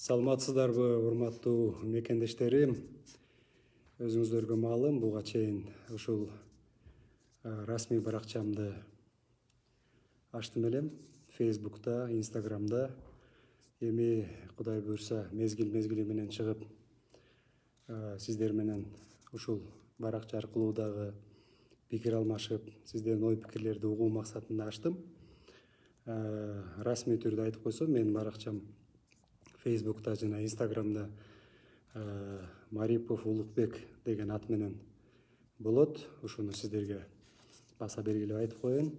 Саламатсыздарбы, урматтуу мекендештерим. Өзүңүздөргө маалым, буга чейин ушул расмий баракчамды ачтым элем. Фейсбукта, Инстаграмда. Эми Кудай буйрса мезгил менен чыгып, сиздер менен ушул баракча аркылуу дагы пикир алмашып, сиздердин ой пикирлерди угуу максатында ачтым. Расмий түрдө айтып койсом, менин баракчам Фейсбукта жана Инстаграмда Марипов Улукбек деген ат менен болот. Ушуну сиздерге баса белгилеп айтып коеюн.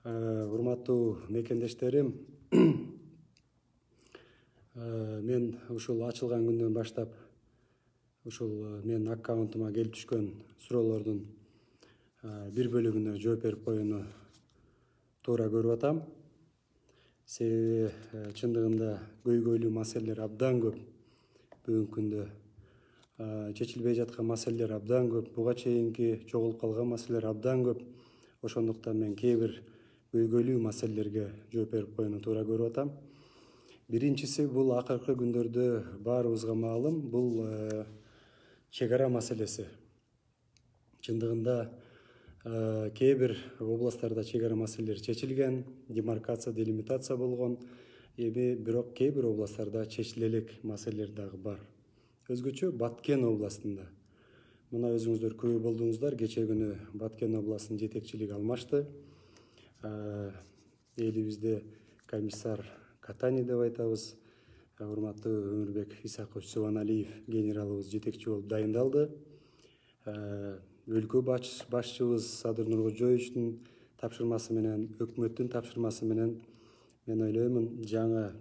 Урматтуу мекендештерим, мен ушул ачылган күндөн баштап ушул менин аккаунтума келип түшкөн суроолордун бир бөлүгүнө жооп берип коюуну туура көрүп атам. Себеби чындыгында көйгөйлүү маселелер абдан көп. Бүгүнкү күндө чечилбей жаткан маселелер абдан көп. Буга чейинки жоголуп калган маселелер абдан көп. Ошондуктан мен кээ бир көйгөйлүү маселелерге жооп берип коюуну туура көрүп атам. Биринчиси, бул акыркы күндөрдө баарыбызга маалым, бул чек ара маселеси. Чындыгында кээ бир областтарда чек ара маселелери чечилген, демаркация, делимитация болгон. Эми бирок кээ бир областтарда чечиле элек маселелер дагы бар. Өзгөчө Баткен областында. Мына өзүңүздөр күбө болдуңуздар, кече күнү Баткен областынын жетекчилиги алмашты. Элибизде комиссар Катани деп айтабыз, урматтуу Өмүрбек Исакович Субаналиев генералыбыз жетекчи болуп дайындалды. Өлкө башчыбыз Садыр Нуркожоевичтин тапшырмасы менен, өкмөттүн тапшырмасы менен, мен ойлоймун, жаңы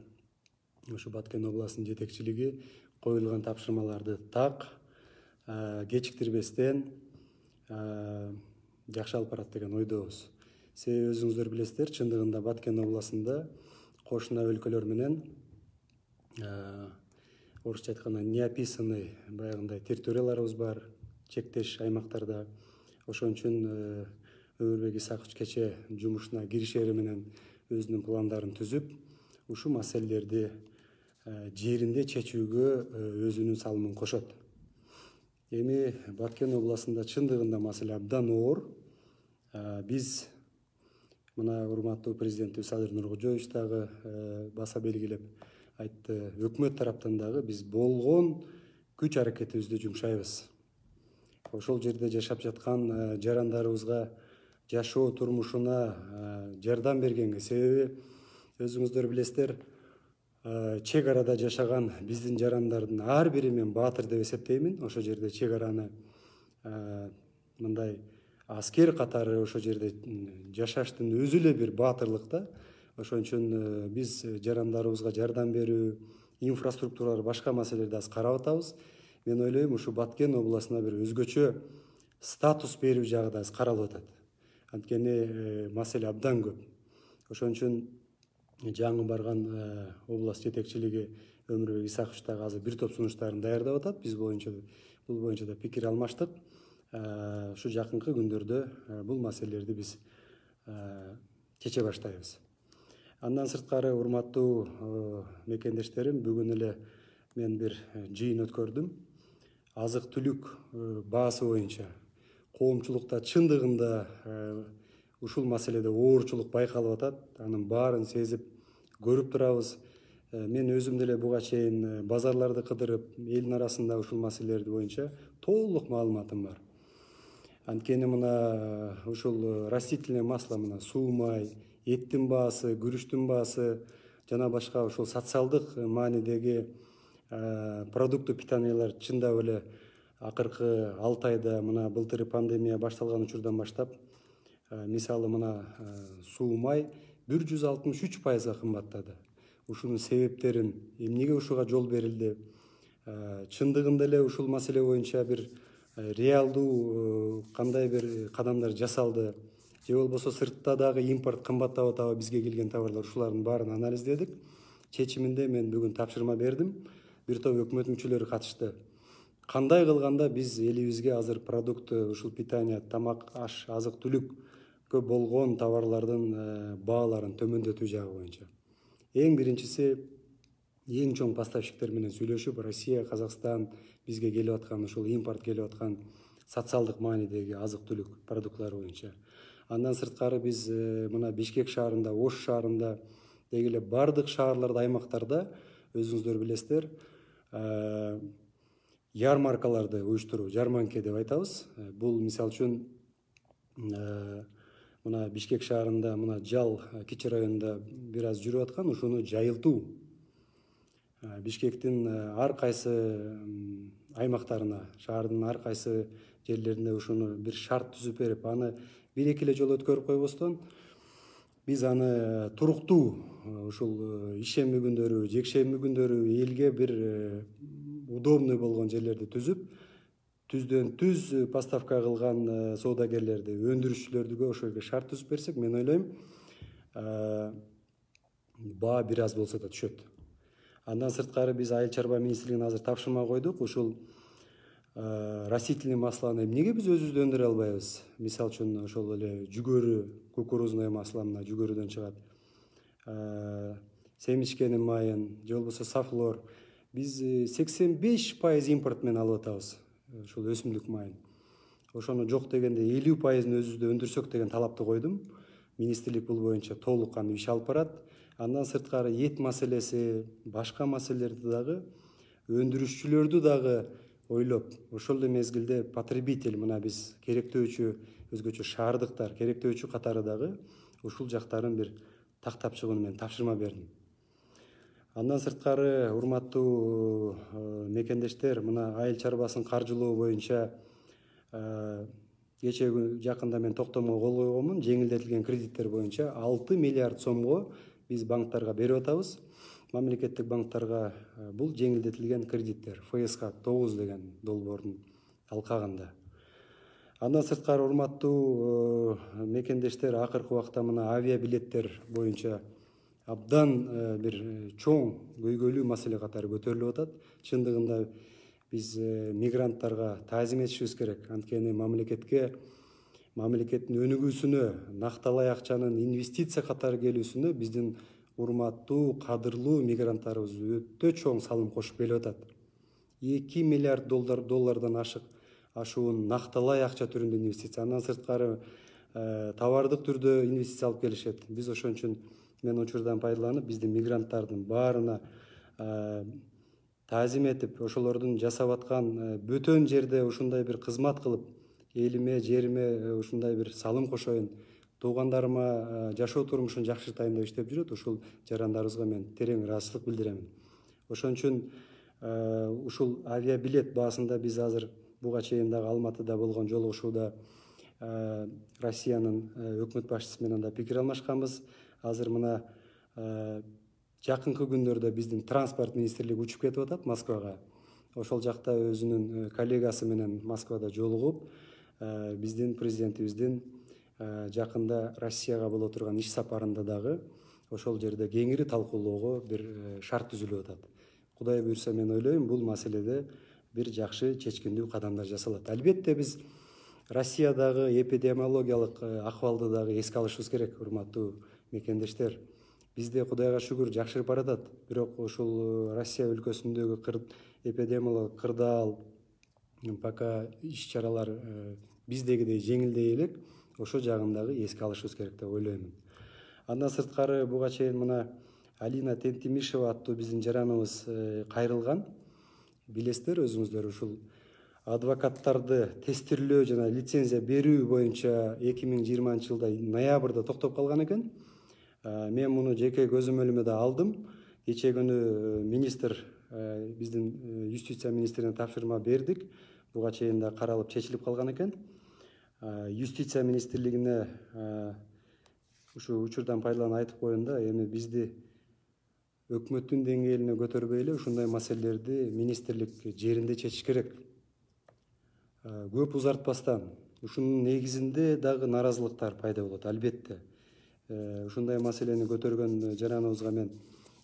ушу Баткен областынын жетекчилиги коюлган тапшырмаларды так, кечиктирбестен жакшы алып барат деген ойдобуз. Себеби өзүңүздөр билесиздер, чындыгында Баткен областында кошуна өлкөлөр менен орусча айтканда неописанный баягындай территорияларыбыз бар, чектеш аймактарда. Ошон үчүн Өмүрбек Исакович кече жумушуна киришери менен өзүнүн пландарын түзүп, ушу маселелерди жеринде чечүүгө өзүнүн салымын кошот. Эми Баткен областында чындыгында маселе абдан оор. Биз мына урматтуу президентибиз Садыр Нуркожоевич дагы баса белгилеп айтты, өкмөт тараптан дагы биз болгон күч аракетибизди жумшайбыз. Ошол жерде жашап жаткан жарандарыбызга жашоо турмушуна жардам бергенге, себеби өзүңүздөр билесиздер, чек арада жашаган биздин жарандардын ар бири мен баатыр деп эсептеймин. Ошол жерде чек араны мындай аскер катары ошол жерде жашаштын өзү эле бир баатырлык да. Ошон үчүн биз жарандарыбызга жардам берүү, инфраструктуралар, башка маселелерди аз карап атабыз. Мен ойлойм, ушу Баткен областына бир өзгөчө статус берүү жагы да аз каралып атат. Анткени маселе абдан көп. Ошон үчүн жаңы барган область жетекчилиги Өмүрбек Исакович дагы азыр бир топ сунуштарын даярдап атат. Биз бул боюнча да пикир алмаштык. Ушу жакынкы күндөрдө бул маселелерди биз чече баштайбыз. Андан сырткары, урматтуу мекендештерим, бүгүн эле мен бир жыйын өткөрдүм. Азык түлүк баасы боюнча коомчулукта чындыгында ушул маселеде оорчулук байкалып атат. Анын баарын сезип, көрүп турабыз. Мен өзүм деле буга чейин базарларды кыдырып, элдин арасында ушул маселелер боюнча толук маалыматым бар. Анткени мына ушул растительное масло, мына суу май, эттин баасы, күрүчтүн баасы, жана башка ушул социалдык маанидеги продукту питаниялар чындап эле акыркы 6 айда, мына былтыр пандемия башталган учурдан баштап, мисалы мына суу май 163% кымбаттады. Ушунун себептерин, эмнеге ушуга жол берилди, чындыгында эле ушул маселе боюнча бир реалдуу кандай бир кадамдар жасалды, же болбосо сыртта дагы импорт кымбаттап атабы бизге келген товарлар, ушулардын баарын анализдедик. Чечиминде мен бүгүн тапшырма бердим. Бир топ өкмөт мүчөлөрү катышты. Кандай кылганда биз элибизге азыр продукты, ушул питание, тамак, аш, азык түлүккө болгон товарлардын бааларын төмөндөтүү жагы боюнча. Эң биринчиси эң чоң поставщиктер менен сүйлөшүп, Россия, Казакстан бизге келип аткан ушул импорт келип аткан социалдык маанидеги азык-түлүк продуктлары боюнча. Андан сырткары биз мына Бишкек шаарында, Ош шаарында деги эле бардык шаарларда, аймактарда өзүңүздөр билесиздер, ярмаркаларды уюштуруу, жарманке деп айтабыз. Бул мисалы үчүн мына Бишкек шаарында, мына Жал кичи районунда бир аз жүрүп аткан, ушуну жайылтуу. Бишкектин ар кайсы аймактарына, шаардын ар кайсы жерлеринде ушуну бир шарт түзүп берип, аны бир-эки эле жолу өткөрүп койбостон, биз аны туруктуу ушул ишемби күндөрү, жекшемби күндөрү элге бир удобный болгон жерлерди түзүп, түздөн түз поставка кылган соодагерлерди, өндүрүшчүлөргө ошол жерге шарт түзүп берсек, мен ойлойм, баа бир аз болсо да түшөт. Андан сырткары биз Айыл чарба министрлигине азыр тапшырма койдук. Ушул растительный маслону эмнеге биз өзүбүз өндүрө албайбыз? Мисалы үчүн ошол эле жүгөрү, кукурузный масло мына жүгөрүдөн чыгат. Семечкенин майын, же болбосо сафлор. Биз 85% импорт менен алып атабыз. Ушул өсүмдүк майын. Ошону жок дегенде 50%-ын өзүбүздө өндүрсөк деген талапты койдум. Министрлик бул боюнча толук кандуу иш алып барат. Андан сырткары эт маселеси, башка маселелерди дагы, өндүрүшчүлөрдү дагы ойлоп, ошол эле мезгилде потребитель, мына биз керектөөчү, өзгөчө шаардыктар керектөөчү катары дагы ушул жактарын бир тактап чыгууну мен тапшырма бердим. Андан сырткары, урматтуу мекендештер, мына айыл чарбасын каржылоо боюнча кечээ жакында мен токтомго кол койгонмун. Жеңилдетилген кредиттер боюнча 6 миллиард сомго биз банктарга берип атабыз. Мамлекеттик банктарга бул жеңилдетилген кредиттер, ФСК 9 деген долбоордун алкагында. Андан сырткары, урматтуу мекендештер, акыркы убакта мына авиабилеттер боюнча абдан бир чоң көйгөйлүү маселе катары көтөрүлүп атат. Чындыгында биз мигранттарга таазим этишибиз керек. Анткени мамлекеттин өнүгүүсүнө, накталай акчанын инвестиция катары келүүсүнө биздин урматтуу, кадырлуу мигранттарыбыз өтө чоң салым кошуп келип атат. 2 миллиард доллардан ашуун накталай акча түрүндө инвестиция. Андан сырткары товардык түрдө инвестиция алып келишет. Биз ошон үчүн мен учурдан пайдаланып, биздин мигранттардын баарына таазим этип, ошолордун жасап аткан бөтөн жерде ушундай бир кызмат кылып, элиме, жериме ушундай бир салым кошоюн, туугандарыма жашоо турмушун жакшыртайын деп иштеп жүрөт. Ушул жарандарыбызга мен терең ыраазычылык билдиремин. Ошон үчүн ушул авиабилет баасында биз азыр буга чейин дагы Алматыда болгон жолугушууда Россиянын өкмөт башчысы менен да пикир алмашканбыз. Азыр мына жакынкы күндөрдө биздин транспорт министрлиги учуп кетип атат Москвага. Ошол жакта өзүнүн коллегасы менен Москвада жолугуп, биздин президентибиздин жакында Россияга боло турган иш сапарында дагы ошол жерде кеңири талкуулоого бир шарт түзүлүп атат. Кудай буйрса, мен ойлойм, бул маселеде бир жакшы чечкиндүү кадамдар жасалат. Албетте биз Россиядагы эпидемиологиялык акыбалды дагы эске алышыбыз керек, урматтуу мекендештер. Бизде Кудайга шүгүр жакшырып баратат. Бирок ушул Россия өлкөсүндөгү эпидемиологиялык кырдаал, пока иш-чаралар биздегидей жеңилдей элек, ошо жагын дагы эске алышыбыз керек деп ойлоймун. Андан сырткары, буга чейин мына Алина Тентимишева аттуу биздин жараныбыз кайрылган. Билесиздер өзүңүздөр, ушул адвокаттарды тестирлөө жана лицензия берүү боюнча 2020 жылда ноябрда токтоп калган экен. Мен муну жеке көзөмөлүмө да алдым. Кечээ күнү министр, биздин юстиция министрине тапшырма бердик. Буга чейин да каралып чечилип калган экен. Юстиция министрлигине ушу учурдан пайдаланып айтып коеюн да, эми бизди өкмөттүн деңгээлине көтөрбөй эле ушундай маселелерди министрлик жеринде чечиш керек. Көп узартпастан, ушунун негизинде дагы наразылыктар пайда болот, албетте. Ушундай маселени көтөргөн жараныбызга мен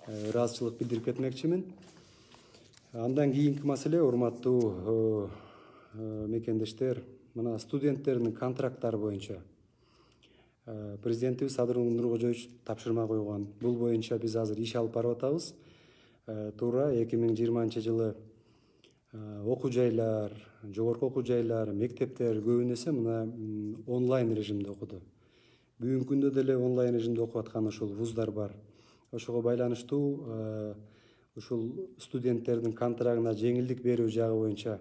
ыраазычылык билдирип кетмекчимин. Андан кийинки маселе, урматтуу мекендештер, мына студенттердин контракттары боюнча президентибиз Садыр Нуркожоевич тапшырма койгон. Бул боюнча биз азыр иш алып барып атабыз. туура 2020 жылы окуу жайлар, жогорку окуу жайлар, мектептер көбүн эсе мына онлайн режимде окуду. Бүгүнкү күндө деле онлайн режимде окуп аткан ушул вуздар бар. Ошого байланыштуу ушул студенттердин контрагына жеңилдик берүү жагы боюнча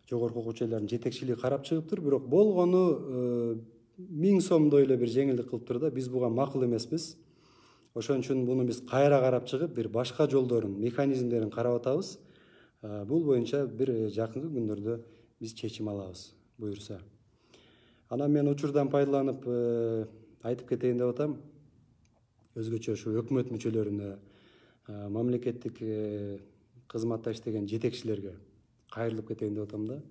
жогорку окуу жайлардын жетекчилиги карап чыгыптыр. Бирок болгону 1000 сомдой эле бир жеңилдик кылыптыр да. Биз буга макул эмеспиз. Ошон үчүн буну биз кайра карап чыгып, бир башка жолдорун, механизмдерин карап атабыз. Бул боюнча бир жакынкы күндөрдө биз чечим алабыз, буюрса. Анан мен учурдан пайдаланып айтып кетейин деп атам. Өзгөчө ушу өкмөт мүчөлөрүнө, мамлекеттик кызматта иштеген жетекчилерге кайрылып кетейин деп атам да.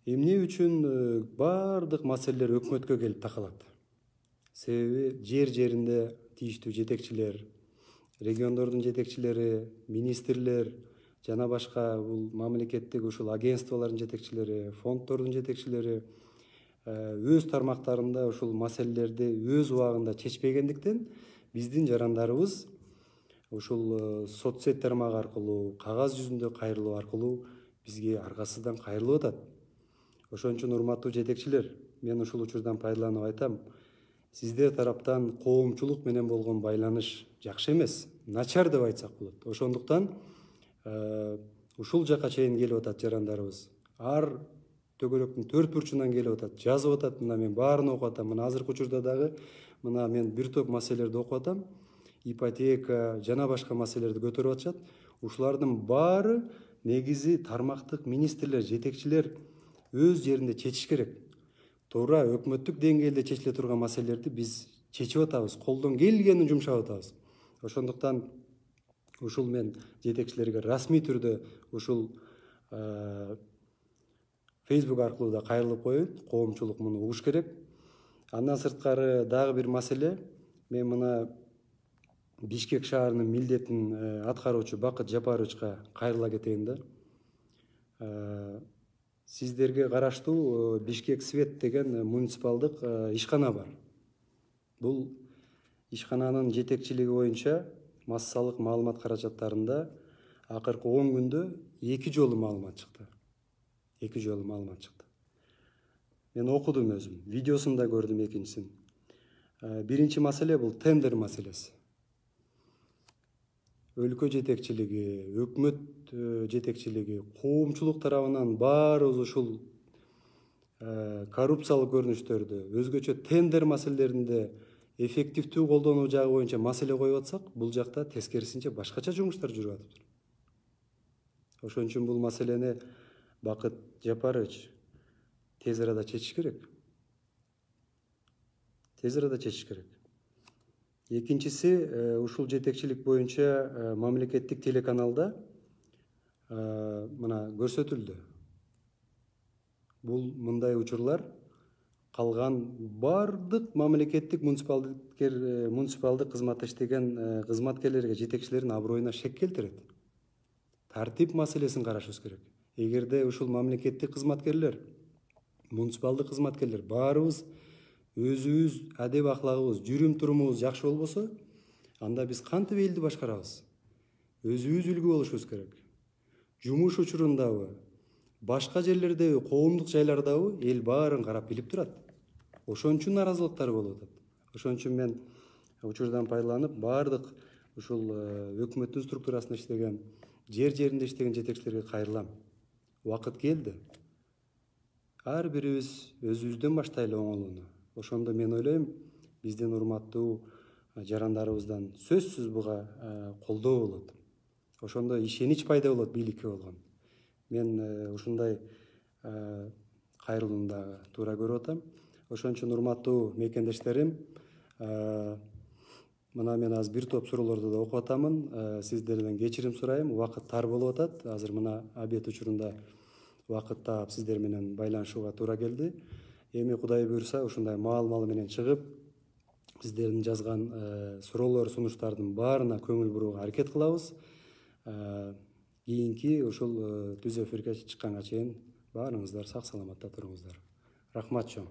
Эмне үчүн баардык маселелер өкмөткө келип такалат? Себеби жер жеринде тийиштүү жетекчилер, региондордун жетекчилери, министрлер жана башка бул мамлекеттик ушул агентстволордун жетекчилери, фонддордун жетекчилери өз тармактарында ушул маселелерди өз убагында чечпегендиктен биздин жарандарыбыз ушул соцсет тармагы аркылуу, кагаз жүзүндө кайрылуу аркылуу бизге аргасыздан кайрылып атат. Ошон үчүн урматтуу жетекчилер, мен ушул учурдан пайдаланып айтам, сиздер тараптан коомчулук менен болгон байланыш жакшы эмес, начар деп айтсак болот. Ошондуктан ушул жака чейин келип атат жарандарыбыз. Ар төгөрөктүн төрт бурчунан келип атат, жазып атат. Мына мен баарын окуп атам. Мына азыркы учурда дагы мына мен бир топ маселелерди окуп атам. Ипотека жана башка маселелерди көтөрүп атышат. Ушулардын баары негизи тармактык министрлер, жетекчилер өз жеринде чечиш керек. Туура өкмөттүк деңгээлде чечиле турган маселелерди биз чечип атабыз, колдон келгенин жумшап атабыз. Ошондуктан ушул мен жетекчилерге расмий түрдө ушул Facebook аркылуу да кайрылып коеюн. Коомчулук муну угуш керек. Андан сырткары дагы бир маселе, мен мына Бишкек шаарынын милдетин аткаруучу Бакыт Жапаровичка кайрыла кетейин да. Сиздерге караштуу Бишкек Свет деген муниципалдык ишкана бар. Бул ишкананын жетекчилиги боюнча массалык маалымат каражаттарында акыркы 10 күндө 2 жолу маалымат чыкты. 2 жолу маалымат чыкты. Мен окудум өзүм, видеосун да көрдүм экинчисин. Биринчи маселе бул тендер маселеси. Өлкө жетекчилиги, өкмөт жетекчилиги, коомчулук тарабынан баарыбыз ушул коррупциялык көрүнүштөрдү, өзгөчө тендер маселелеринде эффективдүү колдонуу жагы боюнча маселе коюп атсак, бул жакта тескерисинче башкача жумуштар жүрүп атыптыр. Ошон үчүн бул маселени Бакыт Жапарович тез арада чечиш керек. Тез арада чечиш керек. Экинчиси, ушул жетекчилик боюнча мамлекеттик телеканалда мына көрсөтүлдү. Бул мындай учурлар калган бардык мамлекеттик муниципалдык кызматта иштеген кызматкерлерге, жетекчилердин аброюна шек келтирет. Тартип маселесин карашыбыз керек. Эгерде ушул мамлекеттик кызматкерлер, муниципалдык кызматкерлер баарыбыз өзүбүз адеп аклагыбыз, жүрүм турумубуз жакшы болбосо, анда биз кантип элди башкарабыз? Өзүбүз үлгү болушубуз керек. Жумуш учурундабы, башка жерлердеби, коомдук жайлардабы эл баарын карап билип турат. Ошон үчүн наразылыктар болуп атат. Ошон үчүн мен учурдан пайдаланып баардык ушул өкмөттүн структурасында иштеген, жер жеринде иштеген жетекчилерге кайрылам. Убакыт келди. Ар бирибиз өзүбүздөн баштайлы оңолууну. Ошондо мен ойлойм, биздин урматтуу жарандарыбыздан сөзсүз буга колдоо болот. Ошондо ишенич пайда болот бийликке болгон. Мен ушундай кайрылууну дагы туура көрүп атам. Ошон үчүн урматтуу мекендештерим, мына мен азыр бир топ суроолорду да окуп атамын. Сиздерден кечирим сурайм. Убакыт тар болуп атат. Азыр мына обед учурунда убакыт таап сиздер менен байланышууга туура келди. Эми Кудай буйрса ушундай маал менен чыгып, сиздердин жазган суроолор, сунуштардын баарына көңүл бурууга аракет кылабыз. Кийинки ушул түз эфирге чыкканга чейин баарыңыздар сак саламатта туруңуздар. Рахмат чоң.